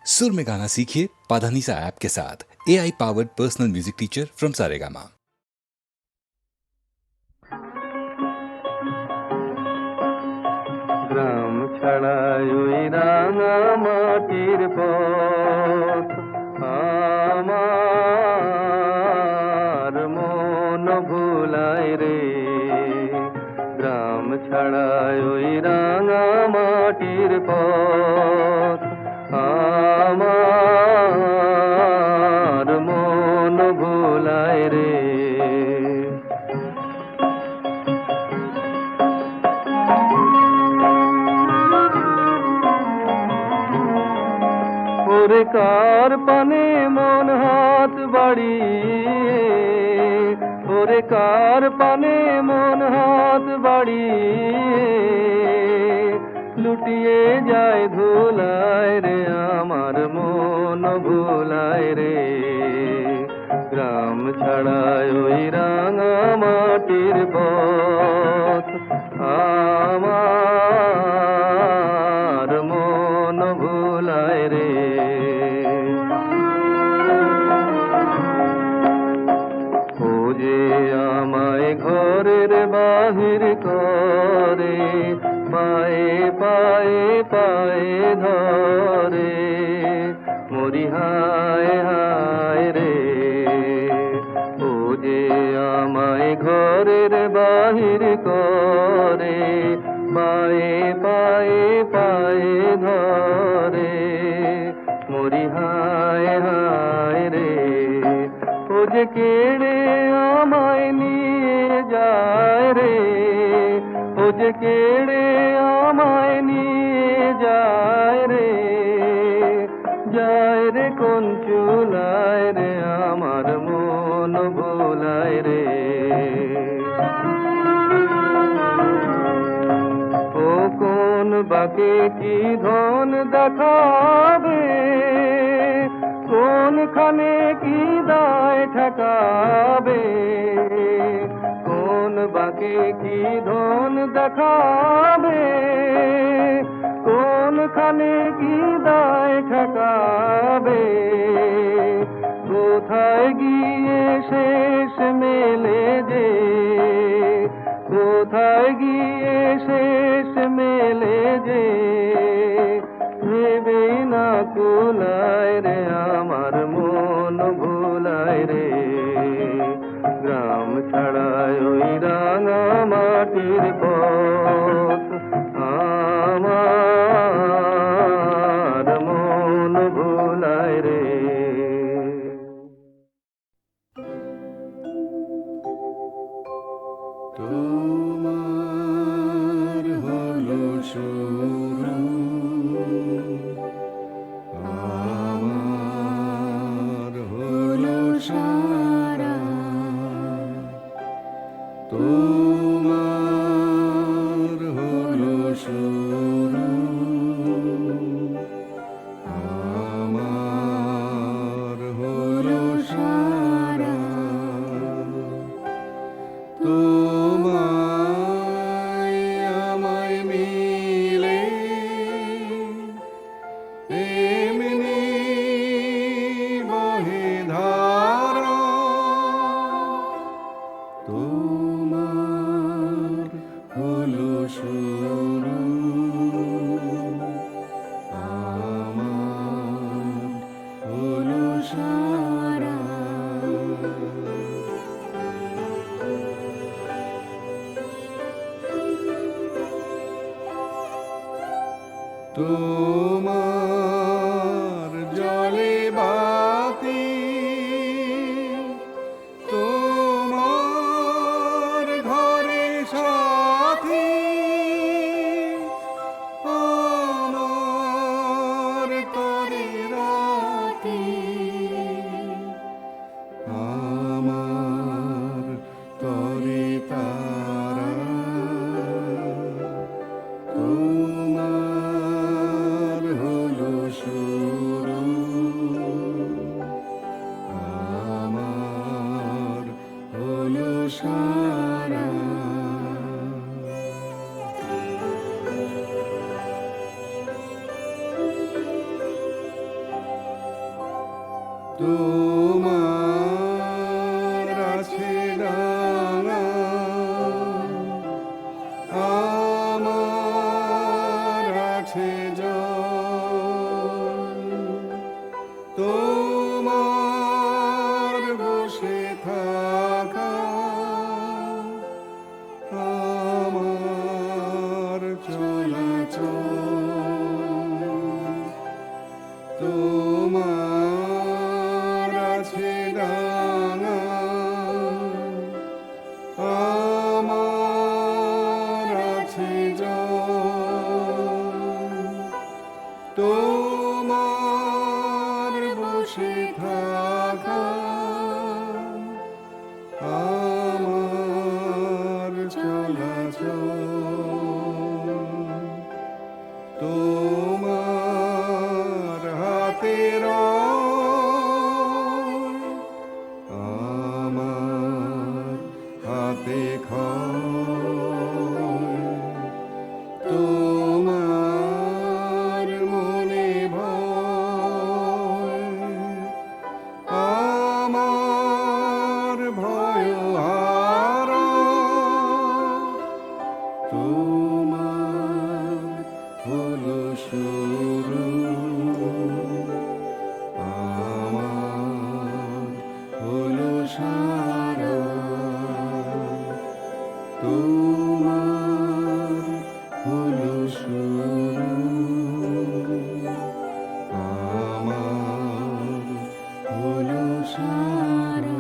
सुर में गाना सीखिए पाधानीसा ऐप के साथ। AI powered personal music teacher from Saregama. গ্রাম ছাড়াই ওই রাঙা মাটির পথ আমার মন ভুলায় রে। গ্রাম ছাড়াই ওই রাঙা মাটির পথ আমার মন ভুলায় রে। ওরে কার পানে মন হাত বাড়িয়ে, ওরে কার পানে মন হাত বাড়িয়ে লুটিয়ে যায় ধুলায় রে, আমার মন ভুলায় রে। গ্রাম ছাড়ায় ওই রাঙা মাটির পথ আমার মন ভুলায় রে। ও যে আমায় ঘরের বাহির করে, পায়ে পায়ে পায়ে ধরে, মরি হায় হায় রে। ও যে আমায় ঘরের বাহির করে, পায়ে পায়ে পায়ে ধরে, মরি হায় হায় রে। ও যে কেড়ে আমায় নিয়ে যায় রে, ও যে কেড়ে আমায় নিয়ে যায় রে, যায় রে কোন চুলায় রে, আমার মন ভোলায় রে। ও কোন বাকে কি ধন দেখাবে, কোনখানে কি দায় ঠেকাবে, কোন বাকে কি ধন দেখাবে, কোনখানে কি দায় ঠেকাবে। কোথায় গিয়ে শেষ মেলে যে, কোথায় গিয়ে শেষ মেলে যে, ভেবে না কুলায় রে, আমার মন ভুলায় রে। গ্রাম ছাড়ায় ওই রাঙা মাটির পথ আমার মন ভুলায় রে। তোমার হলো শুরু, আমার হলো সারা। তোমার হলো শুরু, আমার তোমার আছে ডানা, আমার আছে জল। তোমার বসে থাকা, আমার চলাচল। তোমার আছে ডানা, আমার আছে জল। তোমার বসে থাকা, আমার চলাচল। তোমার হাতের আমার হাতে খয়। তোমার মনে ভয়, আমার ভয় হারা। তোমার হলো শুরু, আমার হলো সারা। তোমার হলো শুরু, আমার হলো সারা।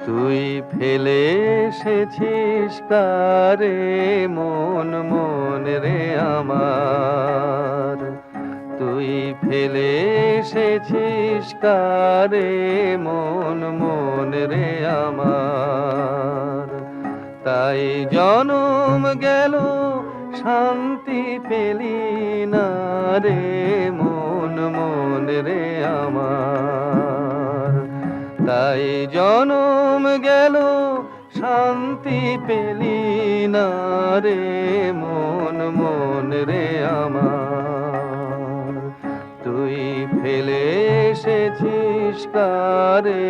তুই ফেলে এসেছিস কারে মন মন রে আমার, তুই ফেলে এসেছিস কারে মন মন রে আমার। তাই জনম গেল শান্তি পেলি না রে মন মন রে আমার। তাই জনম গেল শান্তি পেলি না রে মন মন রে আমার। তুই ফেলে এসেছিস কারে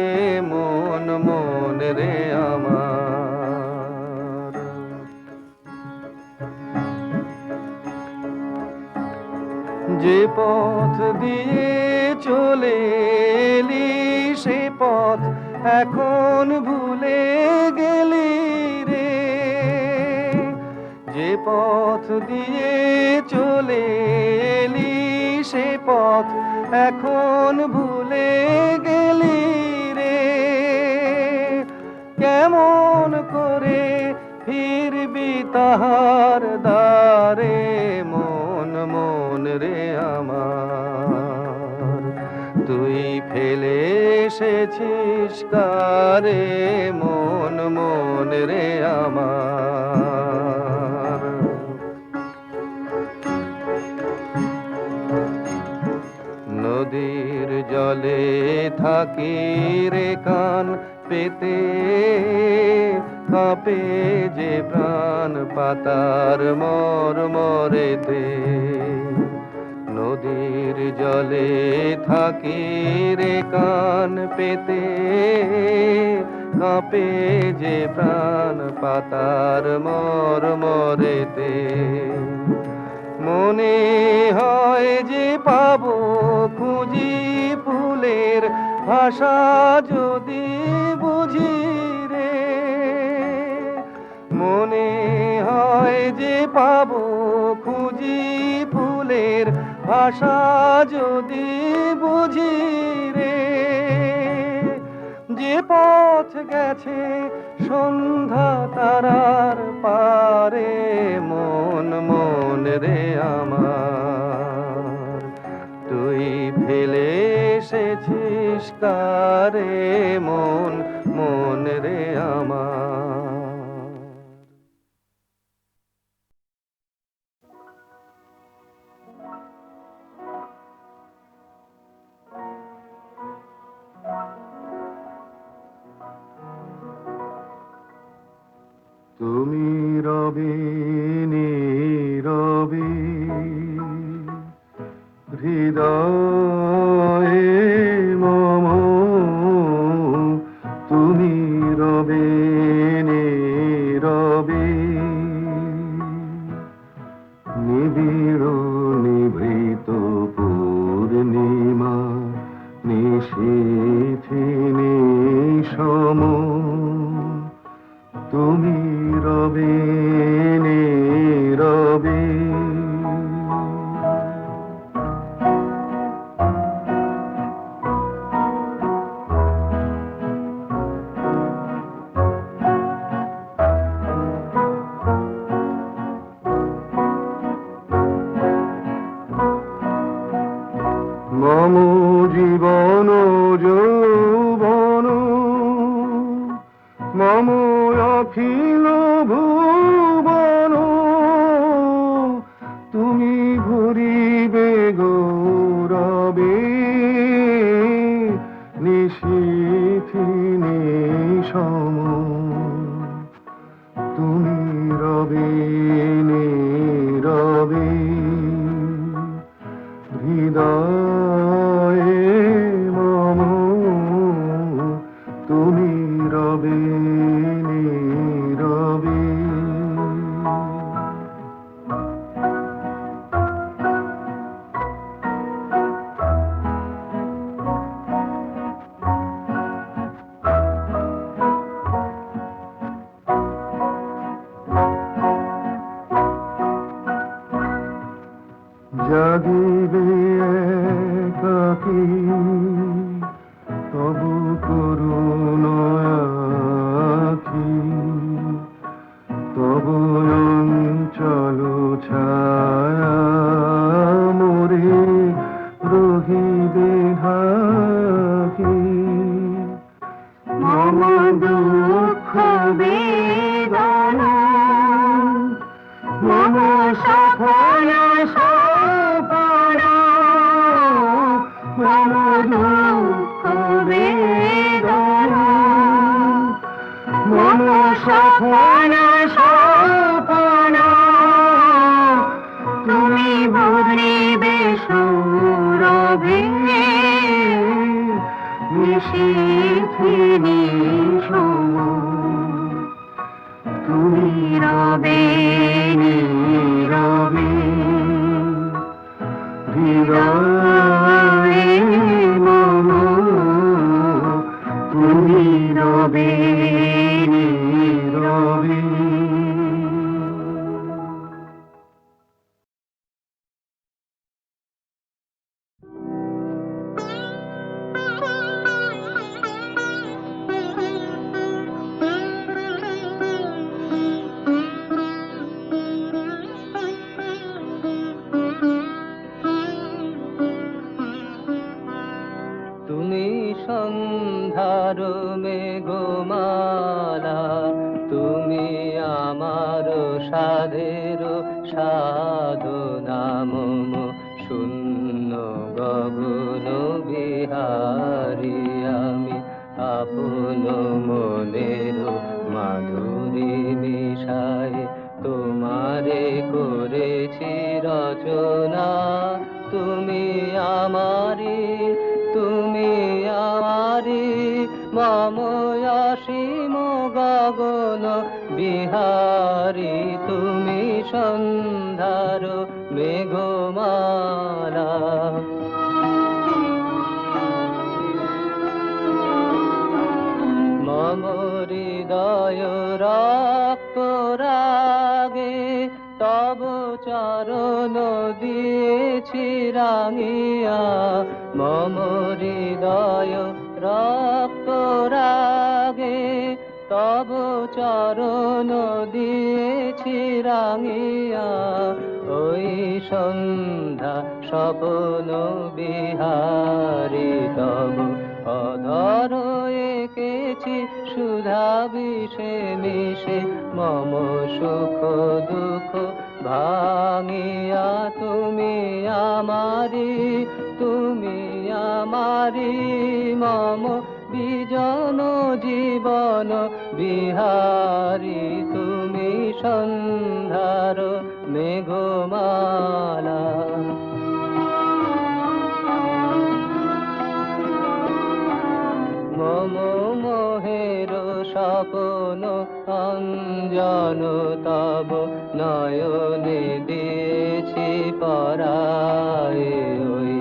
মন মন রে আমার। যে পথ দিয়ে চলে এলি সে পথ এখন ভুলে গেলি রে। যে পথ দিয়ে চলে এলি সে পথ এখন ভুলে গেলি রে। কেমন করে ফিরবি তাহার দ্বারে মন মন রে আমার। তুই ফেলে এসেছিস কারে মন মন রে আমার। নদীর জলে থাকি রে কান পেতে, কাঁপে যে প্রাণ পাতার মর মরেতে। নদীর জলে থাকি রে কান পেতে, কাঁপে যে প্রাণ পাতার মর মরেতে। মনে হয় যে পাবো খুঁজি ফুলের ভাষা যদি বুঝি রে। মনে হয় যে পাবো খুঁজি ফুলের ভাষা যদি বুঝি রে। যে পথ গেছে সন্ধ্যা তারার পারে মন মন রে আমার। তুই ফেলে এসেছিস কারে মন মন রে আমার। তুমি রবে নীরবে হৃদয়ে মম, তুমি রবে নীরবে নিবিড় নিভৃত পূর্ণিমা নিশীথি নিশম, তুমি রবে নীরবে। মম জীবন যৌবন মম অখিল ভুবন, তুমি ভরিবে গৌরবে নিশীথি নিশম, তুমি রবে নীরবে হৃদয়ে মম, তুমি রবে নীরবে। জাগিবে একাকী তবু করুণ আখি, তবু অঞ্চল ছায়া মোরে রহিবে ঢাকি। মম দুঃখ বেদনা মম সফল সপনা, মম দুঃখ বেদনা মম সফল সপনা, তুমি ভরিবে সৌরভে নিশীথি নিশম, তুমি রবে নীরবে হৃদয়ে মম, তুমি রবে নীরবে। তুমি সন্ধ্যার মেঘমালা, তুমি আমার সাধের সাধনা, মম শূন্য গগন বিহারী আমি আপন মনের মাধুরী মিশায় তোমারে করেছি রচনা। তুমি আমারি, তুমি আমারি মম অসীম গগন বিহারী, তুমি সন্ধ্যার মেঘমালা। মম হৃদয় রক্ত রাগে তব চরণ দিয়েছি রাঙিয়া, মম হৃদয় রক্ত রাগে তব চরণ দিয়েছি রাঙিয়া। ওই সন্ধ্যা স্বপ্ন বিহারী তব অধর এঁকেছি সুধা বিষে মিশে, মম সুখ দুঃখ ভাঙিয়া। তুমি আমারি, তুমি আমারি মম বিজন জীবন বিহারী, তুমি সন্ধ্যার মেঘমালা মম মোহের স্বপ্ন অঞ্জন তব নয়নে দিয়েছি পরায় ওই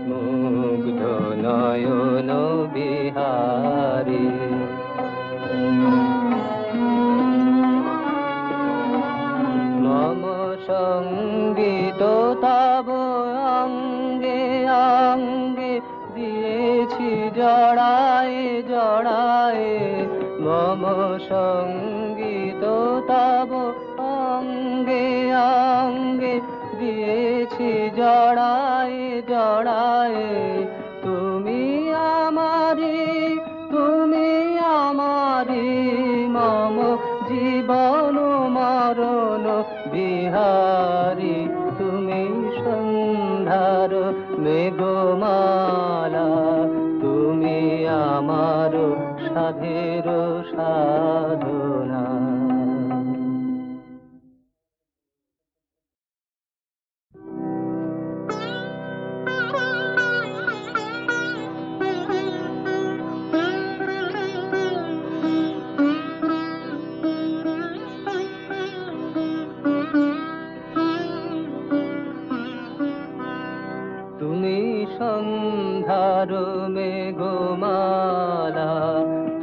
মুগ্ধ নয়ন বিহারী মম সঙ্গীত তব অঙ্গে অঙ্গে দিয়েছি জড়ায় জড়ায় মম সঙ্গীত তব অঙ্গে অঙ্গে দিয়েছি জড়ায় জড়ায় তুমি আমারি মম জীবন মরণ বিহারী তুমি সন্ধ্যার মেঘমালা তুমি আমার সাধের সাধনা সন্ধ্যার মেঘমালা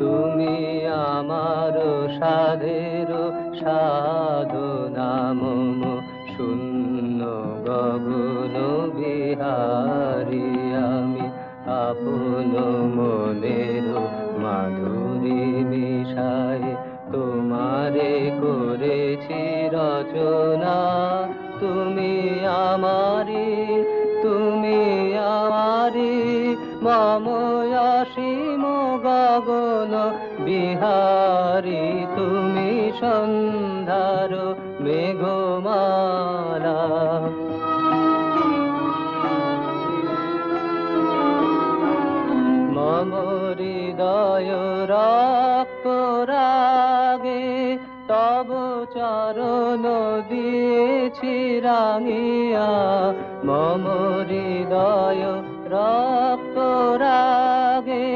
তুমি আমার সাধের সাধনা মম শূন্য গগন বিহারী আমি আপন মনের মাধুরী মিশায় তোমারে করেছি রচনা তুমি আমারি মম অসীম গগন বিহারী তুমি সন্ধ্যার মেঘমালা মম হৃদয় রক্ত রাগে তব চরণ দিয়েছি রাঙিয়া মম হৃদয় রক্ত রাগে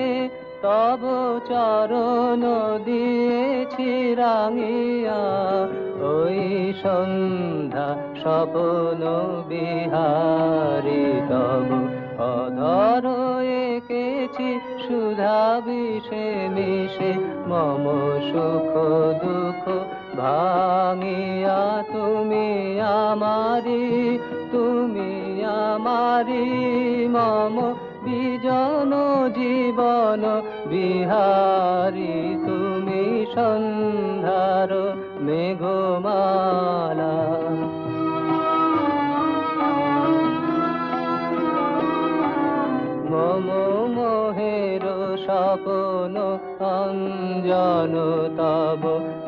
তব চরণ দিয়েছি রাঙিয়া ওই সন্ধ্যা স্বপ্ন বিহারী তব অধর এঁকেছি সুধা বিষে মিশে মম সুখ দুঃখ ভাঙিয়া তুমি আমারি মম বিজন জীবন বিহারী তুমি সন্ধ্যার মেঘমালা মম মোহের স্বপ্ন অঞ্জন তব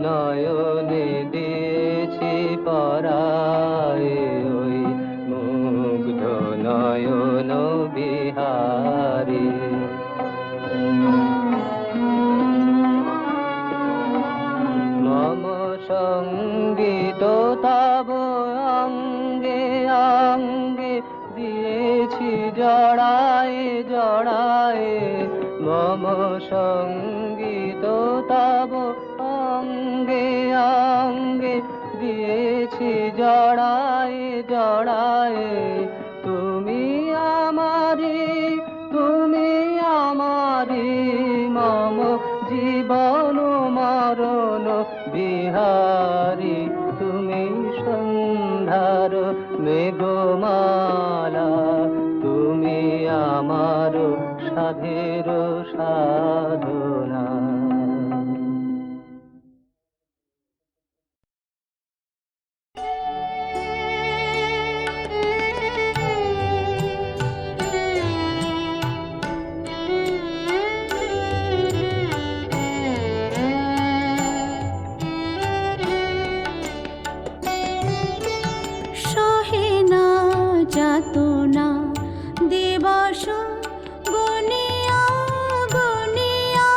নয়নে দিয়েছি পরায় ওই মুগ্ধ নয়ন বিহারী মম সঙ্গীত তব অঙ্গে অঙ্গে দিয়েছি জড়ায় জড়ায় মম সঙ্গীত তব অঙ্গে অঙ্গে দিয়েছি জড়ায় জড়ায় তুমি আমারি মম জীবন মরণ বিহারী তুমি সন্ধ্যার মেঘমালা তুমি আমার সাধের সাধনা যাতনা দিবস গনিয়া গনিয়া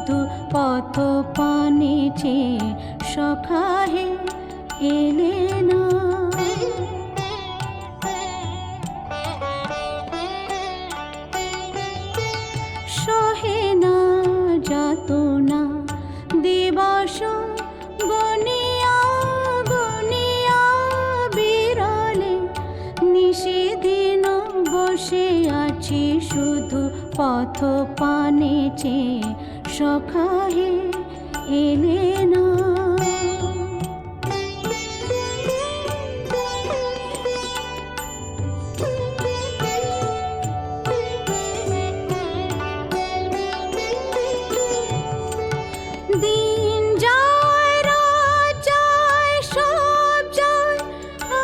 শুধু পথ পানে চেয়ে সখা হে এলে না। সহে না যাতনা দিবস গনিয়া গনিয়া বিরলে, নিষেদিন বসে আছি শুধু পথ পানে চেয়ে সখা হে এলে না। দিন যায় রাত যায় সব যায়,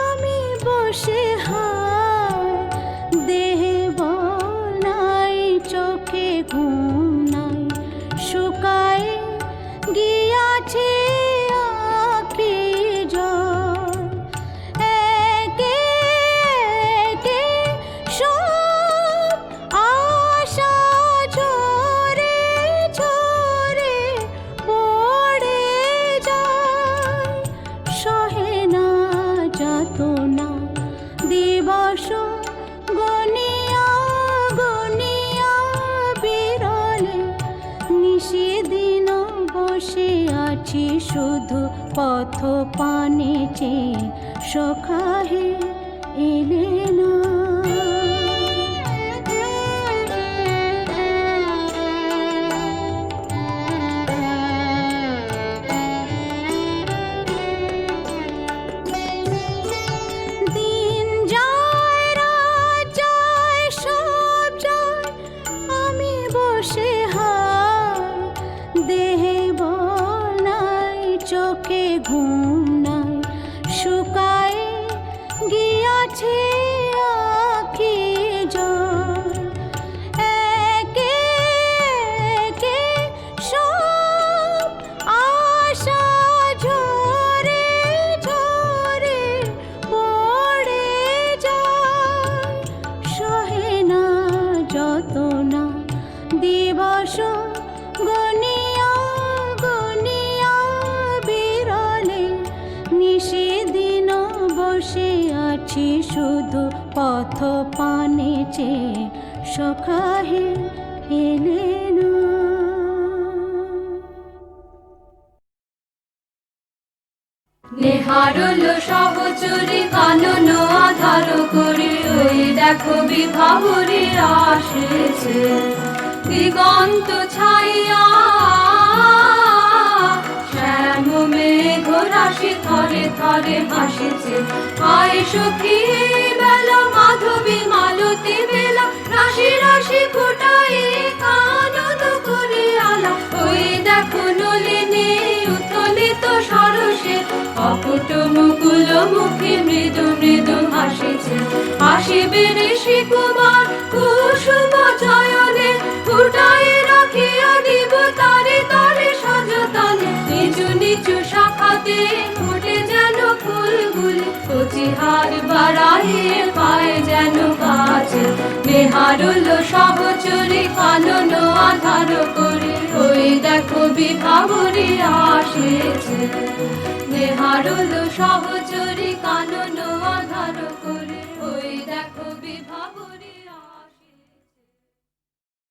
আমি বসে হায় দেহে বল নাই চোখে ঘুম নাই, শুকায় গিয়াছে আঁখি জল। একে একে সব আশা ঝরে ঝরে পড়ে যায়, সহে না যাতনা দিবস গনিয়া গনিয়া বিরলে, নিষেদিন বসে আছি শুধু পথ পানে চেয়ে সখা হে এলে না। দিন যায় রাত যায় সব যায়, আমি বসে হায় দেহে বল নাই চোখে ঘুম নাই, শুকায় গিয়াছে আঁখি জল। একে একে সব আশা ঝরে ঝরে পড়ে যায়, সহে না যতনা দিবস গনিয়া গনিয়া বিরলে, নিষেদিন বসে আছি শুধু পথ পানে চেয়ে সখা হে এলে না। নেহারল সহচরে কানন আধার করে, ওই দেখো বিভাবরে আসেছে দিগন্ত ছাইয়া, শ্যাম মেঘ রাশি থরে থরে হাসিছে। আয় সখী বেলা মাধবী মালতী বেলা, রাশি রাশি ফোটাই কানন করে আলা। ওই দেখো নলিনী উত্তোলিত সরসে, অকুট মুকুল মুখে মৃদু মৃদু হাসিছে। হাসিবে ঋষি কুমার কুসুম চয়নে, ফুটাই রাখিয়া দিব তারে তারে সযতনে। নিচু নিচু শাখাতে ফোটে যেন ফুলগুলি, কচি হার বাড়াইয়ে পায় যেন গাছে। নেহারল সহচরে কানন আধার করে, ওই দেখো বিভাবরে আসেছে। নেহারল সহচরে কানন আধার